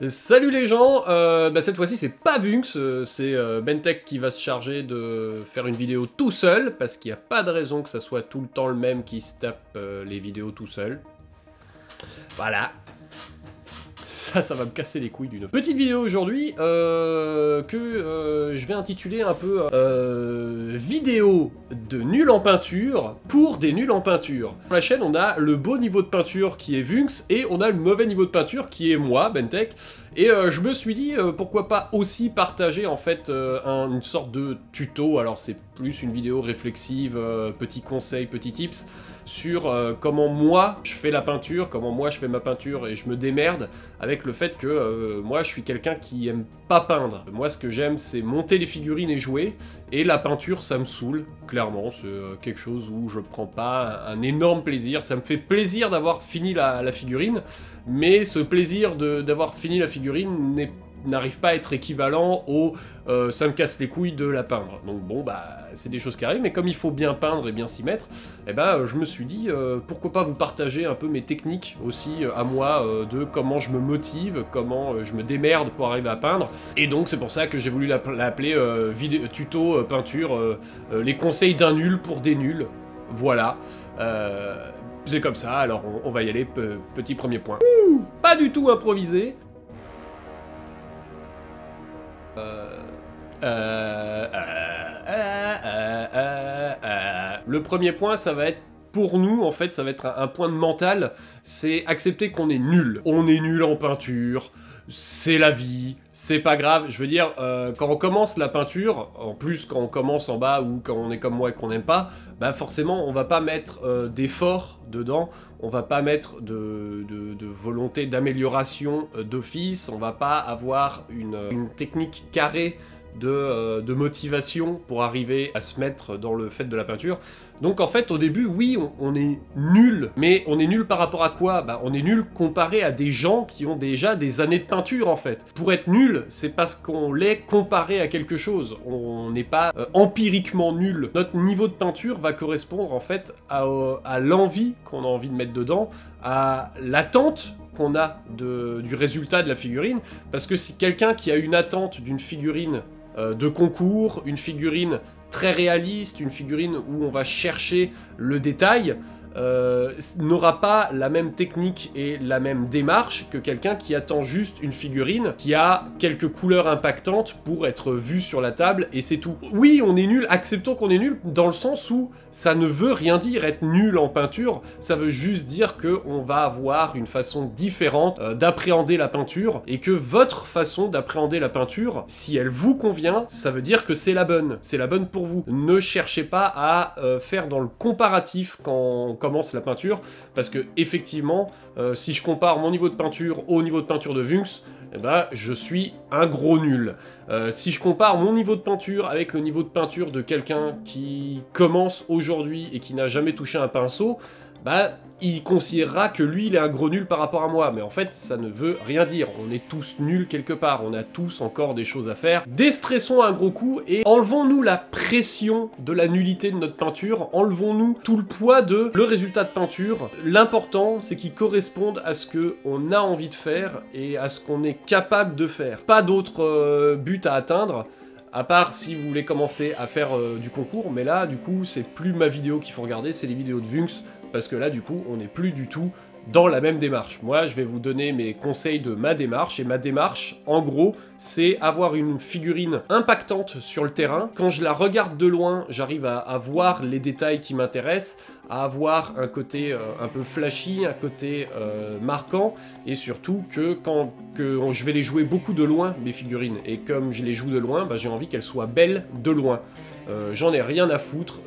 Salut les gens, cette fois-ci c'est pas Vunx, c'est Bentech qui va se charger de faire une vidéo tout seul, parce qu'il n'y a pas de raison que ça soit tout le temps le même qui se tape les vidéos tout seul. Voilà. Ça va me casser les couilles d'une petite vidéo aujourd'hui que je vais intituler un peu vidéo de nul en peinture pour des nuls en peinture. Sur la chaîne, on a le beau niveau de peinture qui est Vunx et on a le mauvais niveau de peinture qui est moi, Bentech. Et je me suis dit pourquoi pas aussi partager en fait une sorte de tuto. Alors c'est plus une vidéo réflexive, petits conseils, petits tips sur comment moi je fais la peinture, comment moi je fais ma peinture et je me démerde avec le fait que moi je suis quelqu'un qui aime pas peindre. Moi ce que j'aime c'est monter les figurines et jouer, et la peinture ça me saoule, clairement, c'est quelque chose où je prends pas un énorme plaisir. Ça me fait plaisir d'avoir fini la figurine, mais ce plaisir d'avoir fini la figurine n'arrive pas à être équivalent au ça me casse les couilles de la peindre. Donc bon bah c'est des choses qui arrivent, mais comme il faut bien peindre et bien s'y mettre, eh ben je me suis dit pourquoi pas vous partager un peu mes techniques aussi à moi de comment je me motive, comment je me démerde pour arriver à peindre. Et donc c'est pour ça que j'ai voulu l'appeler tuto peinture, les conseils d'un nul pour des nuls. Voilà. C'est comme ça, alors on va y aller, petit premier point. Pas du tout improvisé. Le premier point, ça va être, pour nous, en fait, ça va être un point de mental, c'est accepter qu'on est nul. On est nul en peinture, c'est la vie, c'est pas grave. Je veux dire, quand on commence la peinture, en plus quand on commence en bas ou quand on est comme moi et qu'on n'aime pas, bah forcément on va pas mettre d'effort dedans, on va pas mettre de volonté d'amélioration d'office, on va pas avoir une technique carrée de motivation pour arriver à se mettre dans le fait de la peinture. Donc en fait au début oui on est nul, mais on est nul par rapport à quoi? Bah on est nul comparé à des gens qui ont déjà des années de peinture en fait. Pour être nul c'est parce qu'on l'est comparé à quelque chose, on n'est pas empiriquement nul. Notre niveau de peinture va correspondre en fait à l'envie qu'on a envie de mettre dedans, à l'attente qu'on a du résultat de la figurine, parce que si quelqu'un qui a une attente d'une figurine de concours, une figurine très réaliste, une figurine où on va chercher le détail, n'aura pas la même technique et la même démarche que quelqu'un qui attend juste une figurine qui a quelques couleurs impactantes pour être vue sur la table et c'est tout. Oui, on est nul, acceptons qu'on est nul dans le sens où ça ne veut rien dire être nul en peinture, ça veut juste dire qu'on va avoir une façon différente d'appréhender la peinture et que votre façon d'appréhender la peinture, si elle vous convient, ça veut dire que c'est la bonne pour vous. Ne cherchez pas à faire dans le comparatif quand on commence la peinture, parce que effectivement, si je compare mon niveau de peinture au niveau de peinture de Vunx, eh ben, je suis un gros nul. Si je compare mon niveau de peinture avec le niveau de peinture de quelqu'un qui commence aujourd'hui et qui n'a jamais touché un pinceau, bah, il considérera que lui, il est un gros nul par rapport à moi. Mais en fait, ça ne veut rien dire. On est tous nuls quelque part. On a tous encore des choses à faire. Déstressons un gros coup et enlevons-nous la pression de la nullité de notre peinture. Enlevons-nous tout le poids de le résultat de peinture. L'important, c'est qu'il corresponde à ce qu'on a envie de faire et à ce qu'on est capable de faire. Pas d'autre but à atteindre. À part si vous voulez commencer à faire du concours, mais là, du coup, c'est plus ma vidéo qu'il faut regarder, c'est les vidéos de Vunx, parce que là, du coup, on n'est plus du tout dans la même démarche. Moi, je vais vous donner mes conseils de ma démarche, et ma démarche, en gros, c'est avoir une figurine impactante sur le terrain. Quand je la regarde de loin, j'arrive à voir les détails qui m'intéressent, à avoir un côté un peu flashy, un côté marquant, et surtout que je vais les jouer beaucoup de loin, mes figurines, et comme je les joue de loin, bah, j'ai envie qu'elles soient belles de loin. J'en ai rien à foutre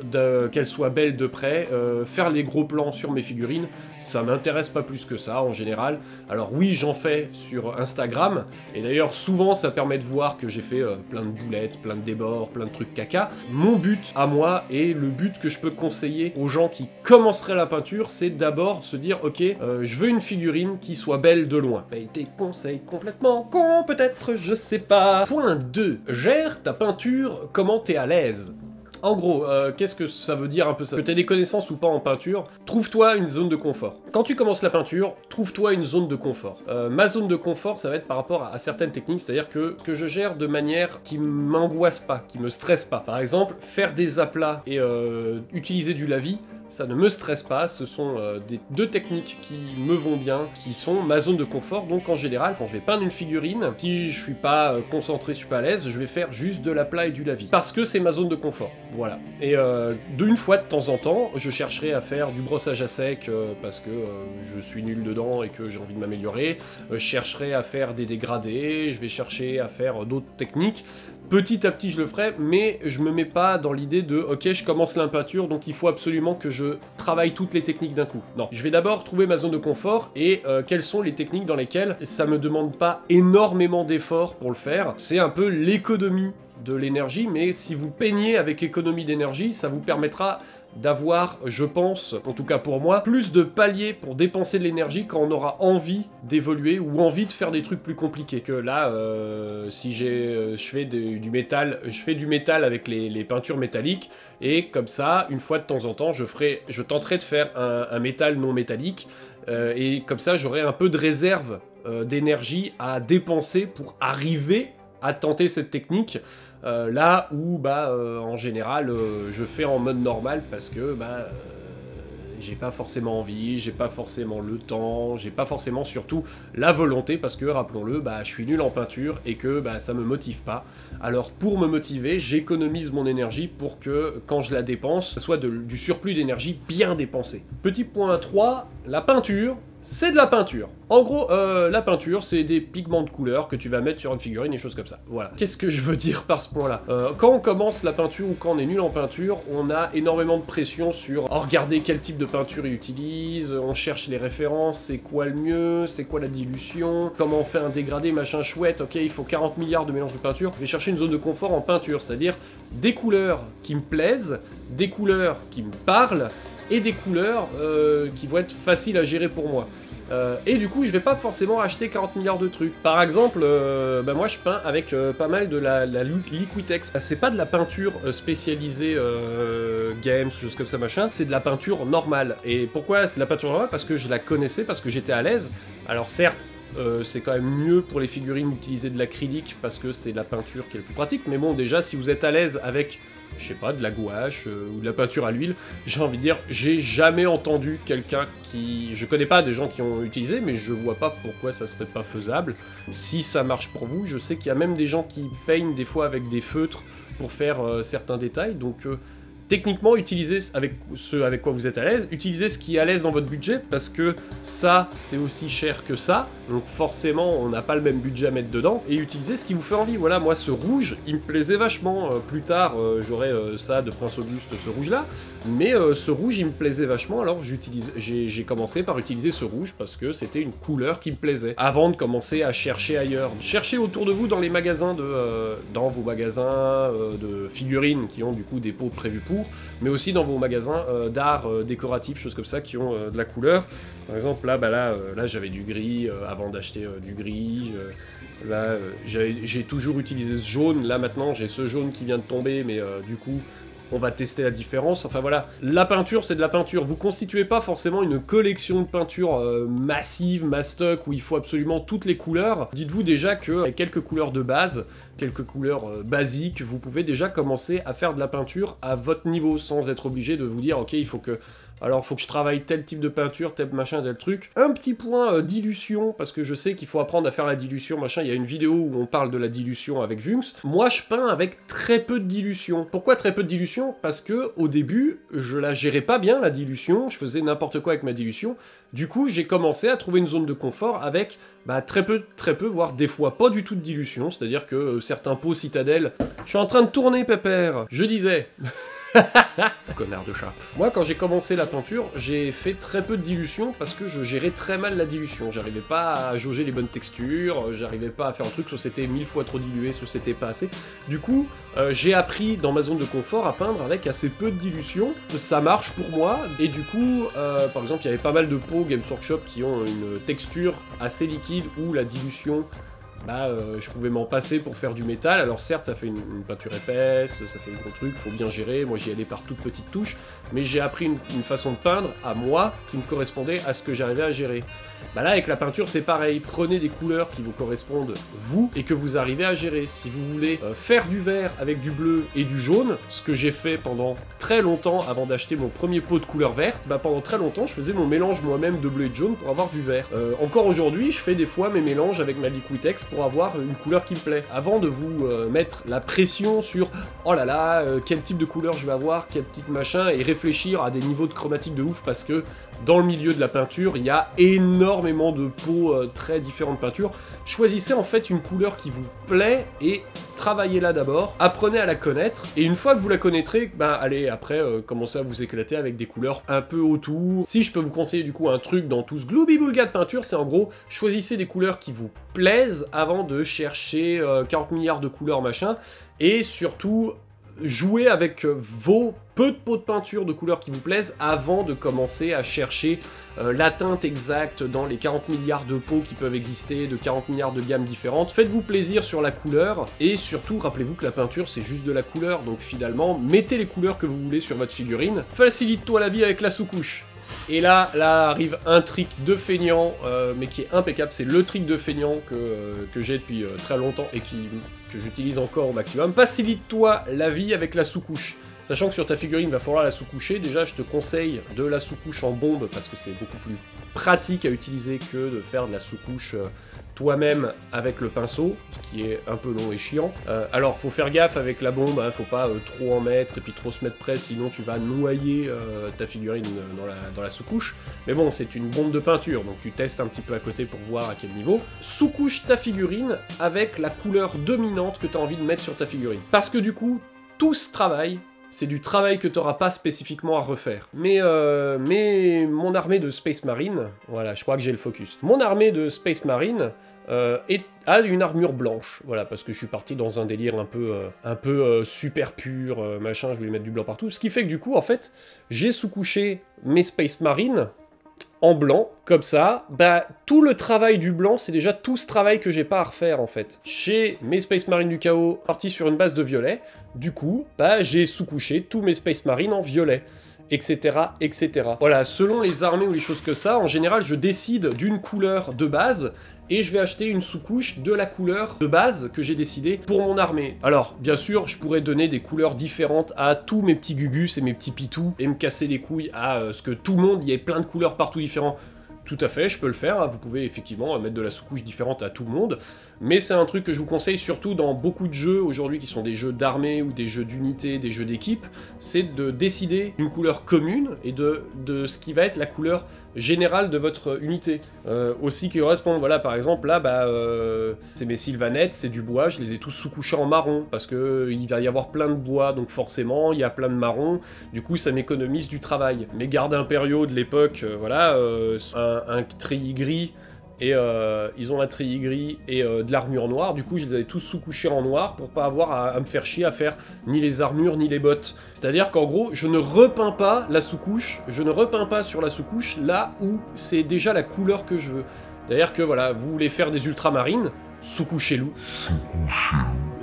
qu'elles soient belles de près, faire les gros plans sur mes figurines, ça m'intéresse pas plus que ça en général. Alors oui, j'en fais sur Instagram, et d'ailleurs souvent ça permet de voir que j'ai fait plein de boulettes, plein de débords, plein de trucs caca. Mon but à moi, et le but que je peux conseiller aux gens qui commenceraient la peinture, c'est d'abord se dire ok, je veux une figurine qui soit belle de loin. Et des conseils complètement cons peut-être, je sais pas. Point 2. Gère ta peinture comment t'es à l'aise. En gros, qu'est-ce que ça veut dire un peu ça? Que tu aies des connaissances ou pas en peinture, trouve-toi une zone de confort. Quand tu commences la peinture, trouve-toi une zone de confort. Ma zone de confort, ça va être par rapport à certaines techniques, c'est-à-dire que je gère de manière qui m'angoisse pas, qui me stresse pas. Par exemple, faire des aplats et utiliser du lavis, ça ne me stresse pas, ce sont deux techniques qui me vont bien, qui sont ma zone de confort, donc en général, quand je vais peindre une figurine, si je suis pas concentré, je suis pas à l'aise, je vais faire juste de l'aplat et du lavis, parce que c'est ma zone de confort, voilà. Et d'une fois de temps en temps, je chercherai à faire du brossage à sec, parce que je suis nul dedans et que j'ai envie de m'améliorer, je chercherai à faire des dégradés, je vais chercher à faire d'autres techniques. Petit à petit je le ferai, mais je me mets pas dans l'idée de ok je commence la peinture donc il faut absolument que je travaille toutes les techniques d'un coup. Non, je vais d'abord trouver ma zone de confort et quelles sont les techniques dans lesquelles ça me demande pas énormément d'efforts pour le faire. C'est un peu l'économie de l'énergie, mais si vous peignez avec économie d'énergie, ça vous permettra d'avoir, je pense, en tout cas pour moi, plus de paliers pour dépenser de l'énergie quand on aura envie d'évoluer ou envie de faire des trucs plus compliqués. Que là, si je fais du métal, je fais du métal avec les peintures métalliques, et comme ça, une fois de temps en temps, je tenterai de faire un métal non métallique, et comme ça, j'aurai un peu de réserve d'énergie à dépenser pour arriver à tenter cette technique. Là où en général je fais en mode normal parce que j'ai pas forcément envie, j'ai pas forcément le temps, j'ai pas forcément surtout la volonté parce que rappelons-le, je suis nul en peinture et que ça me motive pas. Alors pour me motiver, j'économise mon énergie pour que quand je la dépense, ce soit du surplus d'énergie bien dépensé. Petit point 3, la peinture. C'est de la peinture. En gros, la peinture, c'est des pigments de couleur que tu vas mettre sur une figurine et choses comme ça. Voilà. Qu'est-ce que je veux dire par ce point-là? Quand on commence la peinture ou quand on est nul en peinture, on a énormément de pression sur regarder quel type de peinture il utilise, on cherche les références, c'est quoi le mieux, c'est quoi la dilution, comment on fait un dégradé, machin chouette, ok, il faut 40 milliards de mélanges de peinture. Je vais chercher une zone de confort en peinture, c'est-à-dire des couleurs qui me plaisent, des couleurs qui me parlent, et des couleurs qui vont être faciles à gérer pour moi. Et du coup, je vais pas forcément acheter 40 milliards de trucs. Par exemple, moi je peins avec pas mal de la Liquitex. C'est pas de la peinture spécialisée games, choses comme ça machin, c'est de la peinture normale. Et pourquoi c'est de la peinture normale? Parce que je la connaissais, parce que j'étais à l'aise. Alors certes, c'est quand même mieux pour les figurines d'utiliser de l'acrylique parce que c'est la peinture qui est le plus pratique, mais bon, déjà, si vous êtes à l'aise avec, je sais pas, de la gouache ou de la peinture à l'huile, j'ai envie de dire, j'ai jamais entendu quelqu'un qui... Je connais pas des gens qui ont utilisé, mais je vois pas pourquoi ça serait pas faisable. Si ça marche pour vous, je sais qu'il y a même des gens qui peignent des fois avec des feutres pour faire certains détails, donc... Techniquement, utilisez avec ce avec quoi vous êtes à l'aise, utilisez ce qui est à l'aise dans votre budget, parce que ça, c'est aussi cher que ça, donc forcément, on n'a pas le même budget à mettre dedans, et utilisez ce qui vous fait envie. Voilà, moi, ce rouge, il me plaisait vachement. Plus tard, j'aurai ça de Prince Auguste, ce rouge-là, mais ce rouge, il me plaisait vachement, alors j'ai commencé par utiliser ce rouge, parce que c'était une couleur qui me plaisait, avant de commencer à chercher ailleurs. Cherchez autour de vous dans les magasins dans vos magasins de figurines qui ont du coup des pots prévus pour, mais aussi dans vos magasins d'art décoratif, choses comme ça qui ont de la couleur. Par exemple, là j'avais du gris avant d'acheter du gris. Là, j'ai toujours utilisé ce jaune. Là maintenant, j'ai ce jaune qui vient de tomber, mais du coup, on va tester la différence. Enfin voilà, la peinture, c'est de la peinture. Vous constituez pas forcément une collection de peintures massive, mastoc, où il faut absolument toutes les couleurs. Dites-vous déjà que avec quelques couleurs de base, quelques couleurs basiques, vous pouvez déjà commencer à faire de la peinture à votre niveau, sans être obligé de vous dire, ok, il faut que je travaille tel type de peinture, tel machin, tel truc. Un petit point dilution, parce que je sais qu'il faut apprendre à faire la dilution, machin. Il y a une vidéo où on parle de la dilution avec Vunx. Moi, je peins avec très peu de dilution. Pourquoi très peu de dilution? Parce que au début, je la gérais pas bien, la dilution. Je faisais n'importe quoi avec ma dilution. Du coup, j'ai commencé à trouver une zone de confort avec très peu, voire des fois pas du tout de dilution. C'est-à-dire que certains pots citadelle... Je suis en train de tourner, pépère. Je disais... Connard de chat. Moi, quand j'ai commencé la peinture, j'ai fait très peu de dilution parce que je gérais très mal la dilution. J'arrivais pas à jauger les bonnes textures, j'arrivais pas à faire un truc, soit c'était 1000 fois trop dilué, soit c'était pas assez. Du coup, j'ai appris dans ma zone de confort à peindre avec assez peu de dilution. Ça marche pour moi, et du coup, par exemple, il y avait pas mal de pots Games Workshop qui ont une texture assez liquide où la dilution je pouvais m'en passer pour faire du métal. Alors certes, ça fait une peinture épaisse, ça fait un gros truc, faut bien gérer, moi j'y allais par toutes petites touches, mais j'ai appris une façon de peindre à moi qui me correspondait à ce que j'arrivais à gérer. Bah là, avec la peinture, c'est pareil, prenez des couleurs qui vous correspondent, vous, et que vous arrivez à gérer. Si vous voulez faire du vert avec du bleu et du jaune, ce que j'ai fait pendant très longtemps avant d'acheter mon premier pot de couleur verte, bah pendant très longtemps, je faisais mon mélange moi-même de bleu et de jaune pour avoir du vert. Encore aujourd'hui, je fais des fois mes mélanges avec ma Liquitex pour avoir une couleur qui me plaît. Avant de vous mettre la pression sur « Oh là là, quel type de couleur je vais avoir, quel type machin » et réfléchir à des niveaux de chromatique de ouf parce que dans le milieu de la peinture, il y a énormément de pots très différents de peinture. Choisissez en fait une couleur qui vous plaît et travaillez-la d'abord, apprenez à la connaître, et une fois que vous la connaîtrez, bah allez, après, commencez à vous éclater avec des couleurs un peu autour. Si je peux vous conseiller du coup un truc dans tout ce gloubi-boulga de peinture, c'est en gros, choisissez des couleurs qui vous plaisent avant de chercher 40 milliards de couleurs machin, et surtout, jouez avec vos peu de pots de peinture de couleurs qui vous plaisent avant de commencer à chercher la teinte exacte dans les 40 milliards de pots qui peuvent exister, de 40 milliards de gammes différentes. Faites-vous plaisir sur la couleur, et surtout, rappelez-vous que la peinture, c'est juste de la couleur, donc finalement, mettez les couleurs que vous voulez sur votre figurine. Facilite-toi la vie avec la sous-couche. Et là arrive un trick de feignant, mais qui est impeccable, c'est le trick de feignant que j'ai depuis très longtemps et que j'utilise encore au maximum. Facilite-toi la vie avec la sous-couche. Sachant que sur ta figurine, il va falloir la sous-coucher, déjà je te conseille de la sous-couche en bombe, parce que c'est beaucoup plus pratique à utiliser que de faire de la sous-couche toi-même avec le pinceau, ce qui est un peu long et chiant. Alors faut faire gaffe avec la bombe, hein, faut pas trop en mettre et puis trop se mettre près, sinon tu vas noyer ta figurine dans la sous-couche. Mais bon, c'est une bombe de peinture, donc tu testes un petit peu à côté pour voir à quel niveau. Sous-couche ta figurine avec la couleur dominante que tu as envie de mettre sur ta figurine. Parce que du coup, tout ce travail, c'est du travail que tu n'auras pas spécifiquement à refaire. Mais mon armée de Space Marine, voilà, je crois que j'ai le focus. Mon armée de Space Marine a une armure blanche, voilà, parce que je suis parti dans un délire un peu super pur, machin, je voulais mettre du blanc partout. Ce qui fait que du coup, en fait, j'ai sous-couché mes Space Marines en blanc, comme ça, bah tout le travail du blanc, c'est déjà tout ce travail que j'ai pas à refaire en fait. Chez mes Space Marines du chaos, parti sur une base de violet, du coup, bah j'ai sous-couché tous mes Space Marines en violet, etc., etc. Voilà, selon les armées ou les choses que ça, en général, je décide d'une couleur de base, et je vais acheter une sous-couche de la couleur de base que j'ai décidé pour mon armée. Alors, bien sûr, je pourrais donner des couleurs différentes à tous mes petits gugus et mes petits pitous, et me casser les couilles à ce que tout le monde, il y ait plein de couleurs partout différents. Tout à fait, je peux le faire, hein. Vous pouvez effectivement mettre de la sous-couche différente à tout le monde, mais c'est un truc que je vous conseille surtout dans beaucoup de jeux aujourd'hui qui sont des jeux d'armée ou des jeux d'unité, des jeux d'équipe, c'est de décider une couleur commune et de ce qui va être la couleur générale de votre unité. Aussi qui correspond, voilà, par exemple là, c'est mes sylvanettes, c'est du bois, je les ai tous sous-couchés en marron, parce que il va y avoir plein de bois, donc forcément il y a plein de marron, du coup ça m'économise du travail. Mes gardes impériaux de l'époque, voilà, un treillis gris, et ils ont un treillis gris et de l'armure noire, du coup je les avais tous sous-couchés en noir pour pas avoir à me faire chier à faire ni les armures ni les bottes. C'est-à-dire qu'en gros, je ne repeins pas la sous-couche, je ne repeins pas sur la sous-couche là où c'est déjà la couleur que je veux. C'est-à-dire que voilà, vous voulez faire des ultramarines, sous-couchez-les.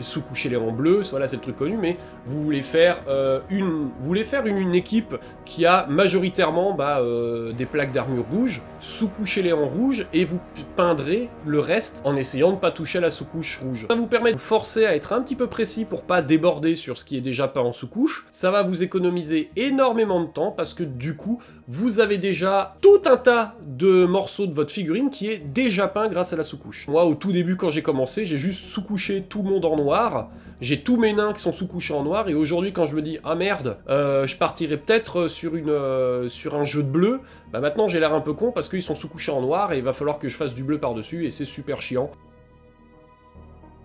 Sous-couchez-les en bleu, voilà, c'est le truc connu, mais vous voulez faire une équipe qui a majoritairement des plaques d'armure rouge, sous-couchez-les en rouge, et vous peindrez le reste en essayant de ne pas toucher à la sous-couche rouge. Ça vous permet de vous forcer à être un petit peu précis pour pas déborder sur ce qui est déjà peint en sous-couche. Ça va vous économiser énormément de temps, parce que du coup, vous avez déjà tout un tas de morceaux de votre figurine qui est déjà peint grâce à la sous-couche. Moi, au tout début, quand j'ai commencé, j'ai juste sous-couché tout le monde en noir, j'ai tous mes nains qui sont sous-couchés en noir, et aujourd'hui quand je me dis « Ah merde, je partirai peut-être sur un jeu de bleu », bah maintenant j'ai l'air un peu con parce qu'ils sont sous-couchés en noir, et il va falloir que je fasse du bleu par-dessus, et c'est super chiant.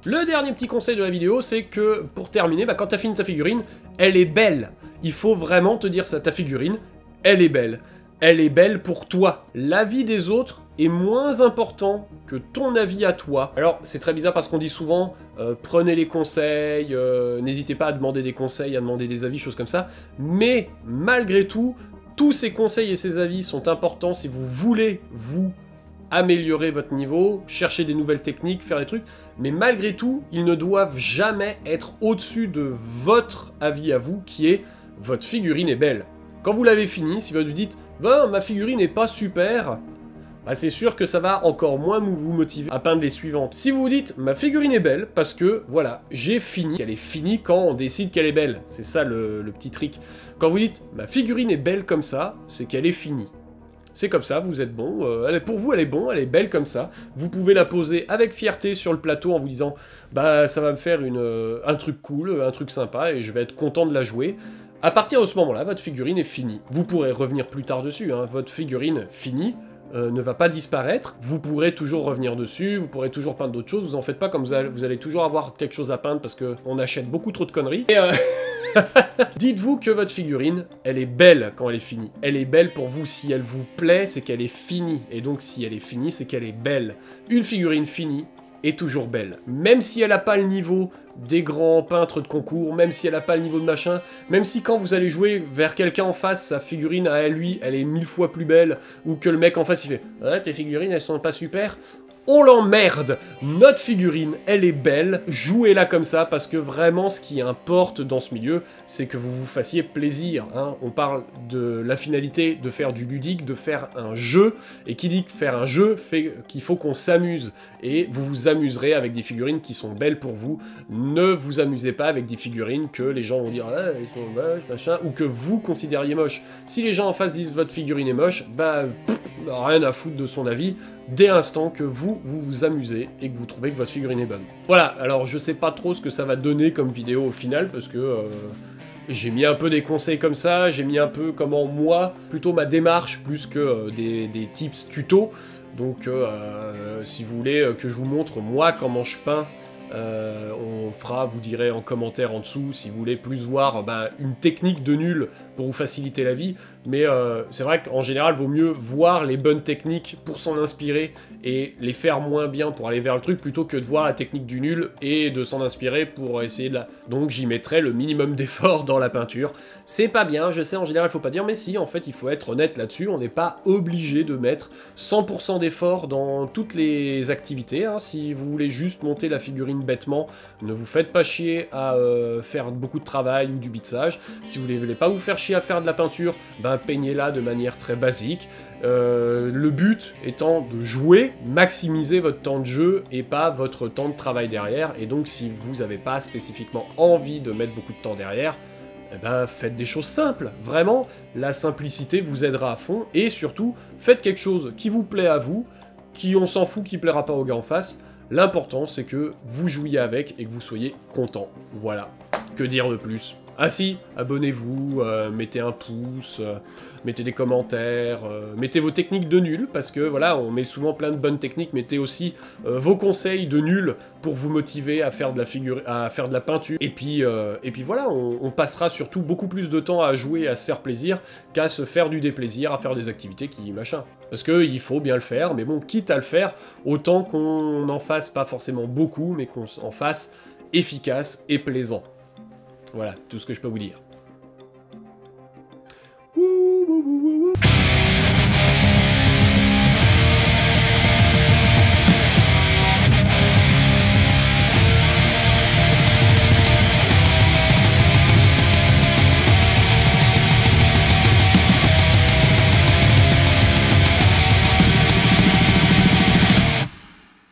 Le dernier petit conseil de la vidéo, c'est que, pour terminer, quand t'as fini ta figurine, elle est belle. Il faut vraiment te dire ça, ta figurine, elle est belle. Elle est belle pour toi. L'avis des autres est moins important que ton avis à toi. Alors, c'est très bizarre parce qu'on dit souvent, prenez les conseils, n'hésitez pas à demander des conseils, à demander des avis, choses comme ça, mais malgré tout, tous ces conseils et ces avis sont importants si vous voulez vous améliorer votre niveau, chercher des nouvelles techniques, faire des trucs, mais malgré tout, ils ne doivent jamais être au-dessus de votre avis à vous, qui est « votre figurine est belle ». Quand vous l'avez fini, si vous dites « ben, ma figurine n'est pas super », bah c'est sûr que ça va encore moins vous motiver à peindre les suivantes. Si vous vous dites, ma figurine est belle, parce que, voilà, j'ai fini, qu'elle est finie quand on décide qu'elle est belle. C'est ça le petit trick. Quand vous dites, ma figurine est belle comme ça, c'est qu'elle est finie. C'est comme ça, vous êtes bon, pour vous elle est bon, elle est belle comme ça. Vous pouvez la poser avec fierté sur le plateau en vous disant, bah ça va me faire un truc cool, un truc sympa, et je vais être content de la jouer. À partir de ce moment-là, votre figurine est finie. Vous pourrez revenir plus tard dessus, hein, votre figurine finie, ne va pas disparaître, vous pourrez toujours revenir dessus, vous pourrez toujours peindre d'autres choses, vous en faites pas, comme vous allez toujours avoir quelque chose à peindre parce qu'on achète beaucoup trop de conneries. Et dites-vous que votre figurine, elle est belle quand elle est finie. Elle est belle pour vous, si elle vous plaît, c'est qu'elle est finie, et donc si elle est finie, c'est qu'elle est belle. Une figurine finie est toujours belle. Même si elle n'a pas le niveau des grands peintres de concours, même si elle n'a pas le niveau de machin, même si quand vous allez jouer vers quelqu'un en face, sa figurine à lui, elle est 1000 fois plus belle, ou que le mec en face il fait « Ouais, tes figurines, elles sont pas super », on l'emmerde. Notre figurine, elle est belle, jouez-la comme ça, parce que vraiment, ce qui importe dans ce milieu, c'est que vous vous fassiez plaisir, hein. On parle de la finalité de faire du ludique, de faire un jeu, et qui dit que faire un jeu fait qu'il faut qu'on s'amuse, et vous vous amuserez avec des figurines qui sont belles pour vous. Ne vous amusez pas avec des figurines que les gens vont dire « Ah, elles sont moches, machin », ou que vous considériez moches. Si les gens en face disent « Votre figurine est moche », bah, rien à foutre de son avis, dès l'instant que vous vous amusez et que vous trouvez que votre figurine est bonne. Voilà, alors je sais pas trop ce que ça va donner comme vidéo au final, parce que j'ai mis un peu des conseils comme ça, j'ai mis un peu comment moi, plutôt ma démarche, plus que des tips tuto. Donc si vous voulez que je vous montre moi comment je peins, on fera, vous direz en commentaire en dessous, si vous voulez plus voir une technique de nul pour vous faciliter la vie, mais c'est vrai qu'en général, vaut mieux voir les bonnes techniques pour s'en inspirer et les faire moins bien pour aller vers le truc, plutôt que de voir la technique du nul et de s'en inspirer pour essayer de la... Donc j'y mettrai le minimum d'effort dans la peinture. C'est pas bien, je sais, en général, il faut pas dire, mais si, en fait, il faut être honnête là-dessus, on n'est pas obligé de mettre 100% d'effort dans toutes les activités, hein. Si vous voulez juste monter la figurine bêtement, ne vous faites pas chier à faire beaucoup de travail ou du bitsage. Si vous ne voulez pas vous faire chier à faire de la peinture, peignez-la de manière très basique. Le but étant de jouer, maximiser votre temps de jeu et pas votre temps de travail derrière. Et donc si vous n'avez pas spécifiquement envie de mettre beaucoup de temps derrière, faites des choses simples. Vraiment, la simplicité vous aidera à fond. Et surtout, faites quelque chose qui vous plaît à vous, qui on s'en fout qui plaira pas au gars en face. L'important, c'est que vous jouiez avec et que vous soyez content. Voilà. Que dire de plus ? Ah si, abonnez-vous, mettez un pouce, mettez des commentaires, mettez vos techniques de nul, parce que voilà, on met souvent plein de bonnes techniques, mettez aussi vos conseils de nul pour vous motiver à faire de la peinture. Et puis voilà, on passera surtout beaucoup plus de temps à jouer, à se faire plaisir, qu'à se faire du déplaisir, à faire des activités qui machin. Parce que il faut bien le faire, mais bon, quitte à le faire, autant qu'on en fasse pas forcément beaucoup, mais qu'on en fasse efficace et plaisant. Voilà, tout ce que je peux vous dire.